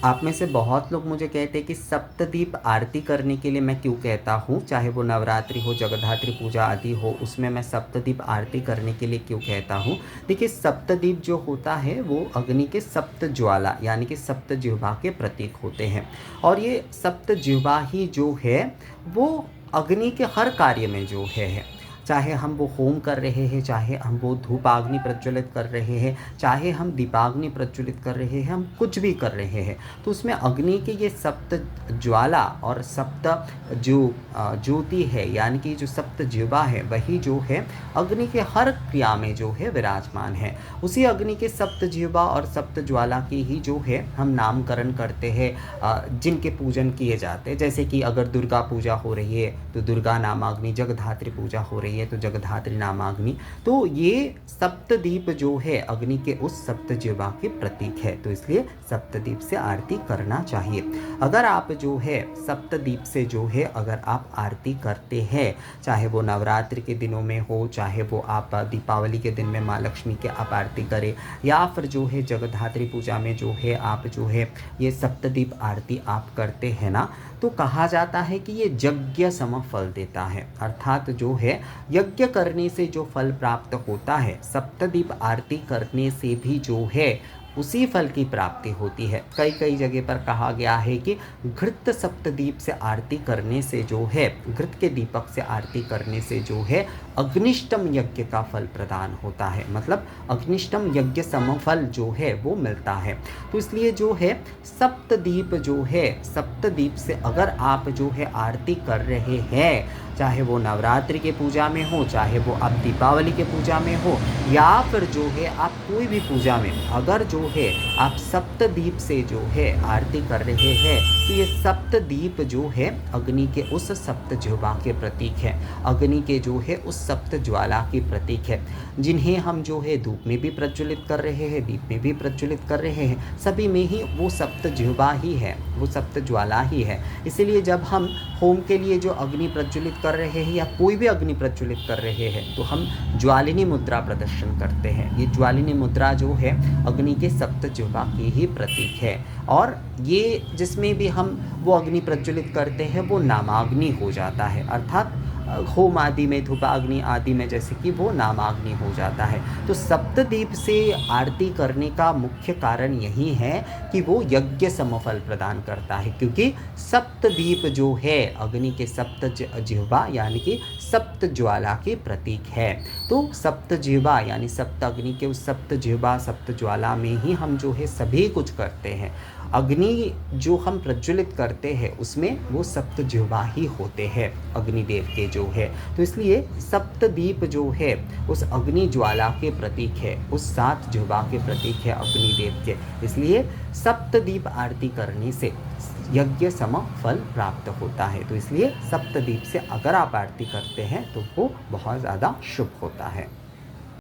आप में से बहुत लोग मुझे कहते हैं कि सप्तदीप आरती करने के लिए मैं क्यों कहता हूँ, चाहे वो नवरात्रि हो, जगद्धात्री पूजा आदि हो, उसमें मैं सप्तदीप आरती करने के लिए क्यों कहता हूँ। देखिए, सप्तदीप जो होता है वो अग्नि के सप्त ज्वाला यानी कि सप्त जिह्वा के प्रतीक होते हैं। और ये सप्त जिह्वा ही जो है वो अग्नि के हर कार्य में जो है, चाहे हम वो होम कर रहे हैं, चाहे हम वो धूपाग्नि प्रज्वलित कर रहे हैं, चाहे हम दीपाग्नि प्रज्वलित कर रहे हैं, हम कुछ भी कर रहे हैं, तो उसमें अग्नि के ये सप्त ज्वाला और सप्त जो ज्योति है यानी कि जो सप्त जिह्वा है वही जो है अग्नि के हर क्रिया में जो है विराजमान है। उसी अग्नि के सप्त जिह्वा और सप्त ज्वाला की ही जो है हम नामकरण करते हैं, जिनके पूजन किए जाते हैं। जैसे कि अगर दुर्गा पूजा हो रही है तो दुर्गा नामाग्नि, जगद्धात्री पूजा हो रही है तो जगद्धात्री नामाग्नि। तो ये सप्तदीप जो है अग्नि के उस सप्त जिह्वा के प्रतीक है, तो इसलिए सप्तदीप से आरती करना चाहिए। अगर आप जो है सप्तदीप से जो है अगर आप आरती करते हैं, चाहे वो नवरात्रि के दिनों में हो, चाहे वो आप दीपावली के दिन में माँ लक्ष्मी के आप आरती करें, या फिर जो है जगद्धात्री पूजा में जो है आप जो है ये सप्तदीप आरती आप करते हैं ना, तो कहा जाता है कि ये यज्ञ सम फल देता है। अर्थात जो है यज्ञ करने से जो फल प्राप्त होता है, सप्तदीप आरती करने से भी जो है उसी फल की प्राप्ति होती है। कई कई जगह पर कहा गया है कि घृत सप्तदीप से आरती करने से जो है, घृत के दीपक से आरती करने से जो है अग्निष्टम यज्ञ का फल प्रदान होता है, मतलब अग्निष्टम यज्ञ समफल जो है वो मिलता है। तो इसलिए जो है सप्तदीप जो है, सप्तदीप से अगर आप जो है आरती कर रहे हैं, चाहे वो नवरात्रि के पूजा में हो, चाहे वो आप दीपावली के पूजा में हो, या फिर जो है आप कोई भी पूजा में अगर जो है आप सप्तदीप से जो है आरती कर रहे हैं, तो ये सप्तदीप जो है अग्नि के उस सप्त जिह्वा के प्रतीक है, अग्नि के जो है उस सप्त ज्वाला के प्रतीक है, जिन्हें हम जो है धूप में भी प्रज्वलित कर रहे हैं, दीप में भी प्रज्वलित कर रहे हैं, सभी में ही वो सप्त जिह्वा ही है, वो सप्त ज्वाला ही है। इसीलिए जब हम होम के लिए जो अग्नि प्रज्वलित कर रहे हैं या कोई भी अग्नि प्रज्वलित कर रहे हैं, तो हम ज्वालिनी मुद्रा प्रदर्शन करते हैं। ये ज्वालिनी मुद्रा जो है अग्नि के सप्त जिह्वा की ही प्रतीक है। और ये जिसमें भी हम वो अग्नि प्रज्वलित करते हैं वो नामाग्नि हो जाता है, अर्थात होम आदि में, धूपाग्नि आदि में जैसे कि वो नामाग्नि हो जाता है। तो सप्तदीप से आरती करने का मुख्य कारण यही है कि वो यज्ञ समफल प्रदान करता है, क्योंकि सप्तदीप जो है अग्नि के सप्त जिह्वा यानी कि सप्त ज्वाला के प्रतीक है। तो सप्त जिह्वा यानी सप्त अग्नि के उस सप्त जिह्वा सप्त ज्वाला में ही हम जो है सभी कुछ करते हैं। अग्नि जो हम प्रज्वलित करते हैं उसमें वो सप्त जिह्वा ही होते हैं अग्निदेव के जो है। तो इसलिए सप्तदीप जो है उस अग्नि ज्वाला के प्रतीक है, उस सात जिह्वा के प्रतीक है अग्निदेव के। इसलिए सप्तदीप आरती करने से यज्ञ सम फल प्राप्त होता है। तो इसलिए सप्तदीप से अगर आप आरती करते हैं तो वो बहुत ज़्यादा शुभ होता है।